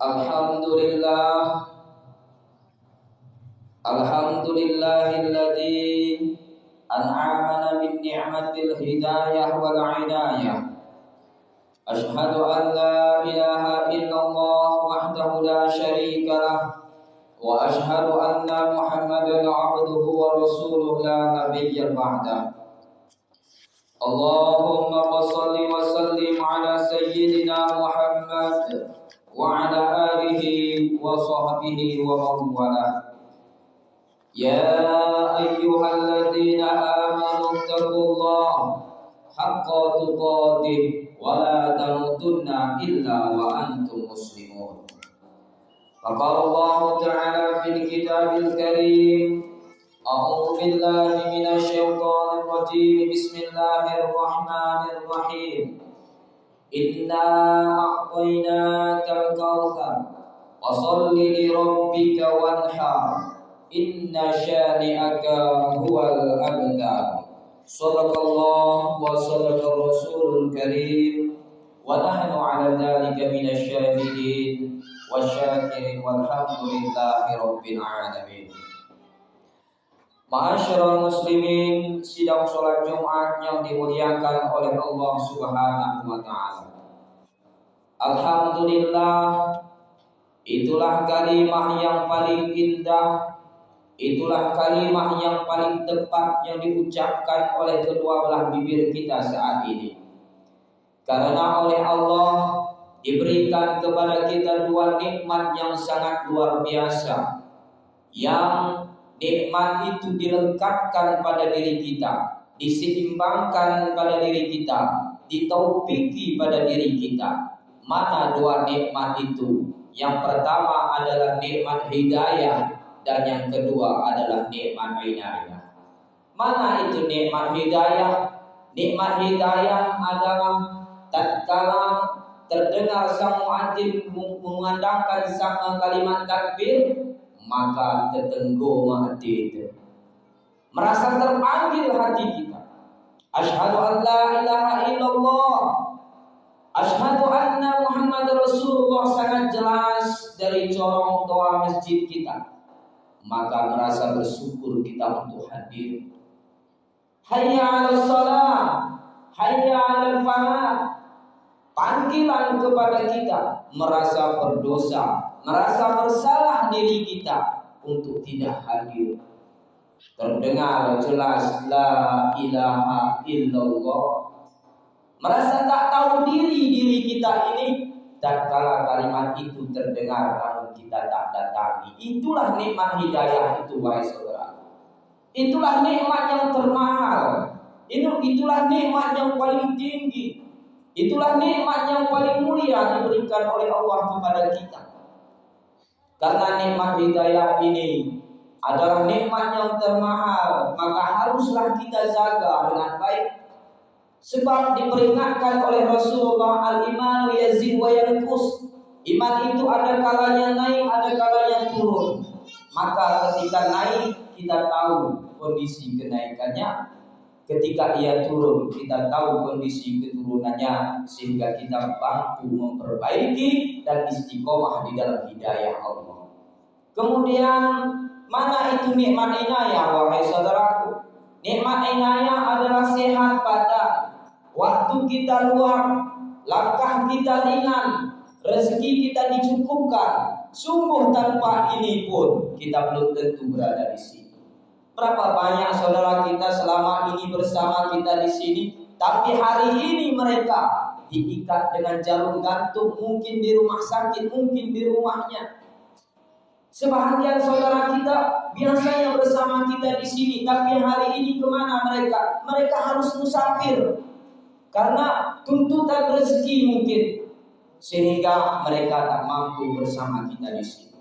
Alhamdulillah, alhamdulillahilladzi an'amana bin ni'matil hidayah wal hidayah. Ashhadu an la ilaha illallah wahdahu la syarika lah, wa ashhadu anna Muhammadan abduhu wa rasuluhu la nabiyya ba'dah. Allahumma shalli wa sallim ala sayyidina Muhammad wa ala alihi wa sahbihi wa man walah. Ya ayyuhalladzina amanu taqullaha haqqa tuqatih wa la tamutunna illa wa antum muslimun. Faqala Allah ta'ala fil kitabil karim, a'udzu billahi minasy syaithanir rajim. Bismillahirrahmanirrahim. Inna a'tainakal kautsar fasholli li rabbika wanhar inna syani'aka huwal abtar. Shadaqallah wa sadaqar rasulul karim wa nahnu 'ala dzalika minasy syahidin wasyakirin walhamdulillahi rabbil alamin. Ma'asyiral muslimin, sidang sholat Jumat yang dimuliakan oleh Allah Subhanahu wa ta'ala. Alhamdulillah, itulah kalimah yang paling indah, itulah kalimah yang paling tepat yang diucapkan oleh kedua belah bibir kita saat ini. Karena oleh Allah diberikan kepada kita dua nikmat yang sangat luar biasa, yang nikmat itu dilengkapkan pada diri kita, diseimbangkan pada diri kita, ditaufiki pada diri kita. Mana dua nikmat itu? Yang pertama adalah nikmat hidayah, dan yang kedua adalah nikmat inayah. Mana itu nikmat hidayah? Nikmat hidayah adalah tatkala terdengar sang muadzin mengandangkan sama kalimat takbir, maka tertenggong hati itu, merasa terpanggil hati kita. Asyhadu an la ilaha illallah, asyhadu anna Muhammad Rasulullah sangat jelas dari corong toa masjid kita, maka merasa bersyukur kita untuk hadir. Hayya 'alas shalah, hayya 'alal falah. Panggilan kepada kita merasa berdosa, merasa bersalah diri kita untuk tidak hadir. Terdengar jelas la ilaha illallah. Merasa tak tahu diri kita ini tatkala kalimat itu terdengar namun kita tak datangi. Itulah nikmat hidayah itu, wahai saudara. Itulah nikmat yang termahal. Itulah nikmat yang paling tinggi. Itulah nikmat yang paling mulia diberikan oleh Allah kepada kita. Karena nikmat hidayah ini adalah nikmat yang termahal, maka haruslah kita jaga dengan baik. Sebab diperingatkan oleh Rasulullah, al-imanu yazid wa yanqus. Iman itu ada kalanya naik, ada kalanya turun. Maka ketika naik kita tahu kondisi kenaikannya, ketika ia turun kita tahu kondisi keturunannya, sehingga kita mampu memperbaiki dan istiqomah di dalam hidayah Allah. Kemudian mana itu nikmat inayah, wahai saudaraku? Nikmat inayah adalah sehat badan, waktu kita luang, langkah kita ringan, rezeki kita dicukupkan. Sungguh tanpa ini pun kita belum tentu berada di sini. Berapa banyak saudara kita selama ini bersama kita di sini, tapi hari ini mereka diikat dengan jarum gantung, mungkin di rumah sakit, mungkin di rumahnya. Sebahagian saudara kita biasanya bersama kita di sini, tapi hari ini kemana mereka? Mereka harus musafir karena tuntutan rezeki mungkin, sehingga mereka tak mampu bersama kita di sini.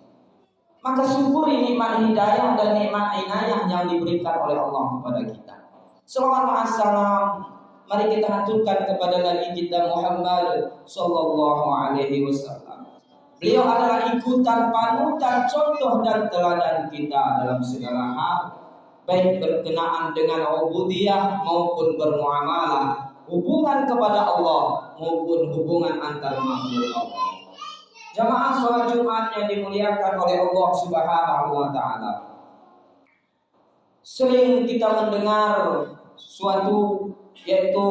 Maka syukuri nikmat hidayah dan nikmat inayah yang diberikan oleh Allah kepada kita. Salawat assalam, mari kita haturkan kepada Nabi kita Muhammad sallallahu alaihi wasallam. Beliau adalah ikutan, panutan, contoh dan teladan kita dalam segala hal, baik berkenaan dengan ubudiyah maupun bermuamalah, hubungan kepada Allah maupun hubungan antar makhluk Allah. Jamaah sholat Jumat yang dimuliakan oleh Allah Subhanahu wa taala. Sering kita mendengar suatu, yaitu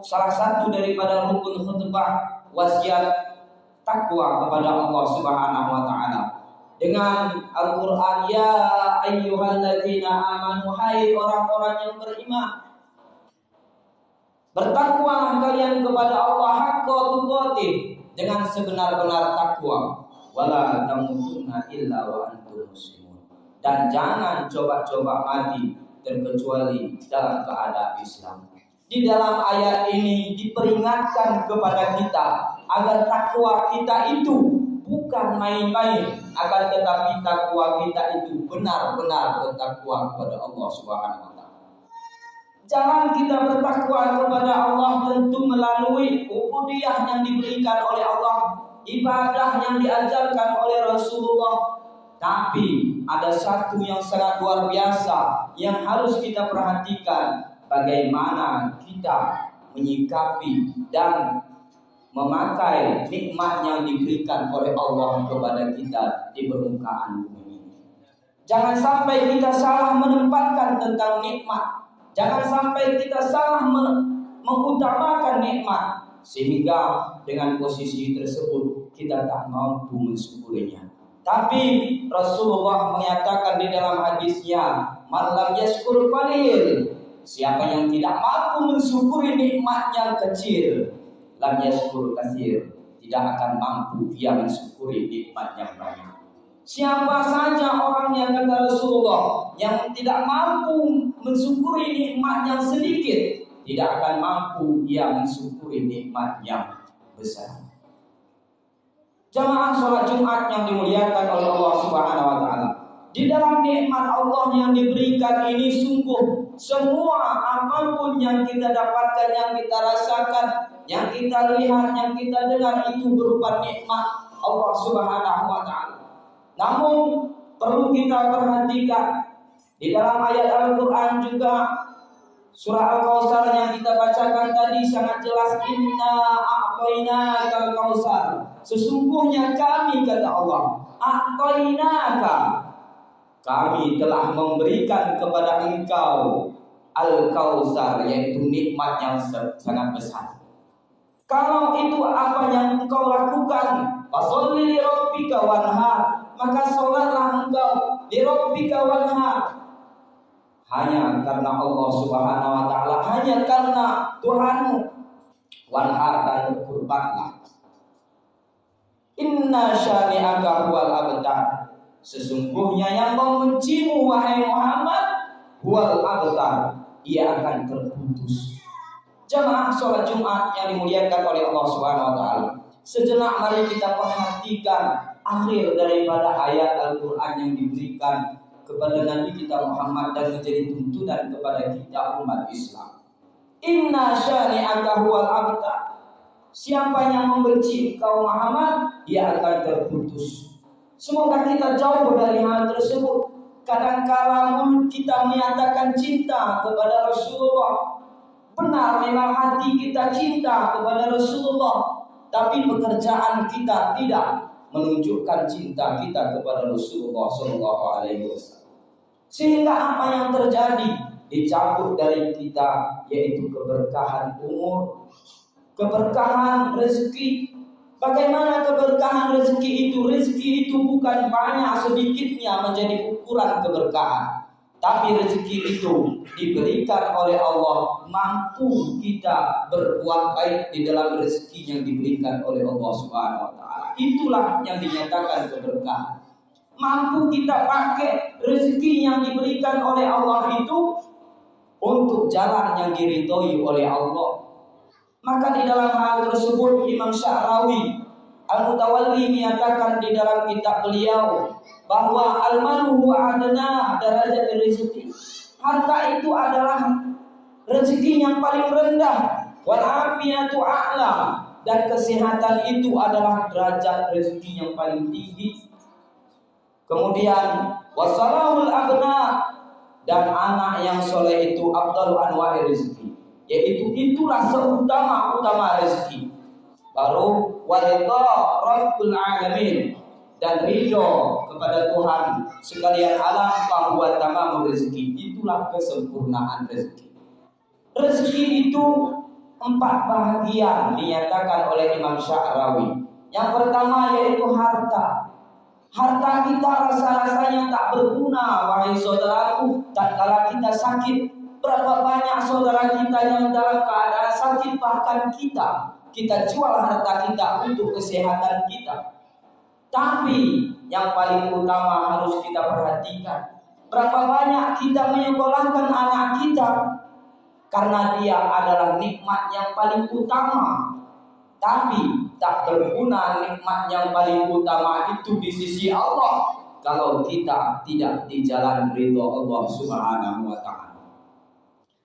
salah satu daripada rukun khutbah wasiat takwa kepada Allah Subhanahu wa taala dengan Al-Qur'an, ya ayyuhalladzina amanu, hai orang-orang yang beriman, bertakwalah kalian kepada Allah haqqa tuqatih, dengan sebenar-benar takwa, wala tamutunna illa wa antum muslimun, dan jangan coba-coba mati terkecuali dalam keadaan Islam. Di dalam ayat ini diperingatkan kepada kita agar takwa kita itu bukan main-main, akan tetapi takwa kita itu benar-benar bertakwa kepada Allah Subhanahu wa taala. Jangan kita bertakwa kepada Allah tentu melalui ubudiyah yang diberikan oleh Allah, ibadah yang diajarkan oleh Rasulullah. Tapi ada satu yang sangat luar biasa yang harus kita perhatikan, bagaimana kita menyikapi dan memakai nikmat yang diberikan oleh Allah kepada kita di permukaan bumi ini. Jangan sampai kita salah menempatkan tentang nikmat. Jangan sampai kita salah mengutamakan nikmat, sehingga dengan posisi tersebut kita tak mampu mensyukurinya. Tapi Rasulullah menyatakan di dalam hadisnya, man lam yashkur qalil, siapa yang tidak mampu mensyukuri nikmat yang kecil, lam yashkur katsir, tidak akan mampu dia mensyukuri nikmat yang banyak. Siapa saja orangnya, kata Rasulullah, yang tidak mampu mensyukuri nikmat yang sedikit, tidak akan mampu dia mensyukuri nikmat yang besar. Jamaah sholat Jumat yang dimuliakan oleh Allah Subhanahu wa taala, di dalam nikmat Allah yang diberikan ini sungguh semua apapun yang kita dapatkan, yang kita rasakan, yang kita lihat, yang kita dengar, itu berupa nikmat Allah Subhanahu wa taala. Namun perlu kita perhatikan di dalam ayat Al-Qur'an juga, surah Al-Kautsar yang kita bacakan tadi sangat jelas, inna a'tainakal kautsar, sesungguhnya kami, kata Allah, a'tainaka, kami telah memberikan kepada engkau Al-Kautsar, yaitu nikmat yang sangat besar. Kalau itu apa yang engkau lakukan, fasholli li rabbika wanhar, maka sholatlah engkau li rabbika wanhar, hanya karena Allah Subhanahu wa taala, hanya karena Tuhanmu, wanhar, dan berkurbanlah. Inna syani'aka huwal abtar, sesungguhnya yang membencimu wahai Muhammad, huwal abtar, ia akan terputus. Jamaah sholat Jumat yang dimuliakan oleh Allah Subhanahu wa taala, sejenak mari kita perhatikan akhir daripada ayat Al-Qur'an yang diberikan kepada Nabi kita Muhammad dan menjadi tuntunan kepada kita umat Islam. Inna syani'aka huwal abtar, siapa yang membenci engkau Muhammad, ia akan terputus. Semoga kita jauh dari hal tersebut. Kadangkala mulut kita menyatakan cinta kepada Rasulullah, benar memang hati kita cinta kepada Rasulullah, tapi pekerjaan kita tidak menunjukkan cinta kita kepada Rasulullah SAW. Sehingga apa yang terjadi? Dicabut dari kita, yaitu keberkahan umur, keberkahan rezeki. Bagaimana keberkahan rezeki itu? Rezeki itu bukan banyak sedikitnya menjadi ukuran keberkahan, tapi rezeki itu diberikan oleh Allah, mampu kita berbuat baik di dalam rezeki yang diberikan oleh Allah Subhanahu wa taala. Itulah yang dinyatakan keberkahan. Mampu kita pakai rezeki yang diberikan oleh Allah itu untuk jalan yang diridhoi oleh Allah. Maka di dalam hal tersebut Imam Sya'rawi Al-Mutawalli menyatakan di dalam kitab beliau bahwa al-malu huwa adna darajat rezeki. Harta itu adalah rezeki yang paling rendah, wal afiyatu a'la, dan kesehatan itu adalah derajat rezeki yang paling tinggi. Kemudian wasalahul abna, dan anak yang soleh itu afdalu anwa'i rezeki, yaitu itulah seutama-utama rezeki. Baru wa ridha Rabbul alamin, dan ridho kepada Tuhan sekalian alam, bahwa tamamur rezeki, itulah kesempurnaan rezeki. Rezeki itu 4 bahagian dinyatakan oleh Imam Sya'rawi. Yang pertama yaitu harta. Harta kita rasa-rasanya tak berguna, wahai saudaraku, tatkala kita sakit. Berapa banyak saudara kita yang dalam keadaan sakit, bahkan kita jual harta kita untuk kesehatan kita. Tapi yang paling utama harus kita perhatikan, berapa banyak kita menyekolahkan anak kita, karena dia adalah nikmat yang paling utama. Tapi tak berguna nikmat yang paling utama itu di sisi Allah kalau kita tidak di jalan ridho Allah Subhanahu wa ta'ala.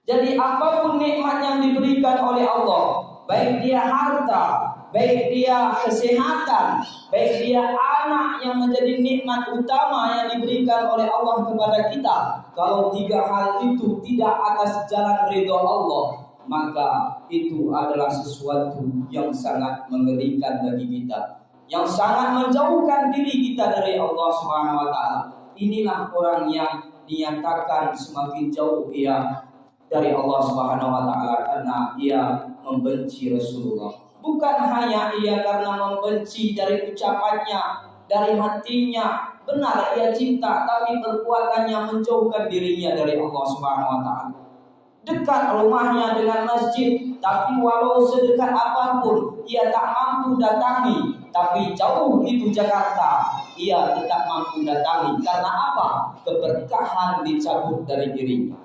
Jadi apapun nikmat yang diberikan oleh Allah, baik dia harta, baik dia kesehatan, baik dia anak yang menjadi nikmat utama yang diberikan oleh Allah kepada kita, kalau 3 hal itu tidak atas jalan ridho Allah, maka itu adalah sesuatu yang sangat mengerikan bagi kita, yang sangat menjauhkan diri kita dari Allah Subhanahu wa ta'ala. Inilah orang yang dinyatakan semakin jauh ia dari Allah Subhanahu wa ta'ala karena ia membenci Rasulullah. Bukan hanya ia karena membenci dari ucapannya, dari hatinya, benar ia cinta, tapi perbuatannya menjauhkan dirinya dari Allah Subhanahu wa ta'ala. Dekat rumahnya dengan masjid, tapi walau sedekat apapun ia tak mampu datangi. Tapi jauh itu Jakarta, ia tetap mampu datangi. Karena apa? Keberkahan dicabut dari dirinya.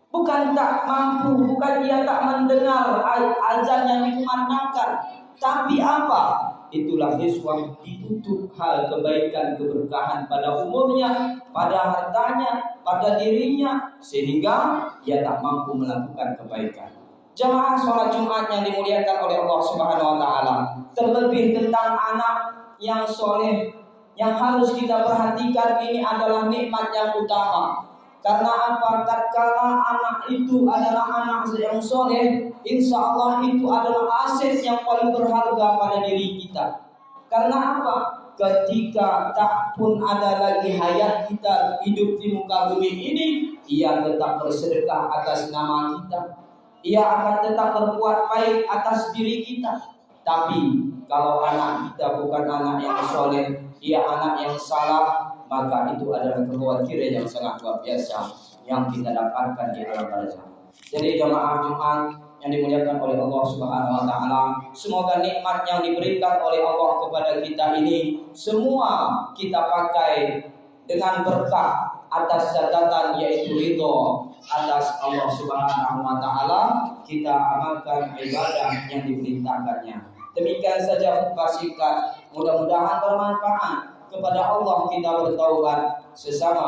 Bukan tak mampu, bukan ia tak mendengar azan yang dikumandangkan, tapi apa? Itulah Yesus ditutup hal kebaikan, keberkahan pada umurnya, pada hartanya, pada dirinya, sehingga ia tak mampu melakukan kebaikan. Jemaah sholat Jumat yang dimuliakan oleh Allah Subhanahu wa ta'ala, terlebih tentang anak yang soleh, yang harus kita perhatikan, ini adalah nikmat yang utama. Karena apa? Tatkala anak itu adalah anak yang soleh, insya Allah itu adalah aset yang paling berharga pada diri kita. Karena apa? Ketika tak pun ada lagi hayat kita hidup di muka bumi ini, ia tetap bersedekah atas nama kita. Ia akan tetap berbuat baik atas diri kita. Tapi kalau anak kita bukan anak yang soleh, dia anak yang salah, maka itu adalah kekhawatiran yang sangat luar biasa yang kita dapatkan di alam barzakh. Jadi jemaah Jumat yang dimuliakan oleh Allah Subhanahu wa ta'ala, semoga nikmat yang diberikan oleh Allah kepada kita ini semua kita pakai dengan berkah atas catatan yaitu ridho atas Allah Subhanahu wa ta'ala, kita amalkan ibadah yang diperintahkannya. Demikian saja khutbah singkat, mudah-mudahan bermanfaat. Kepada Allah kita bertaubat sesama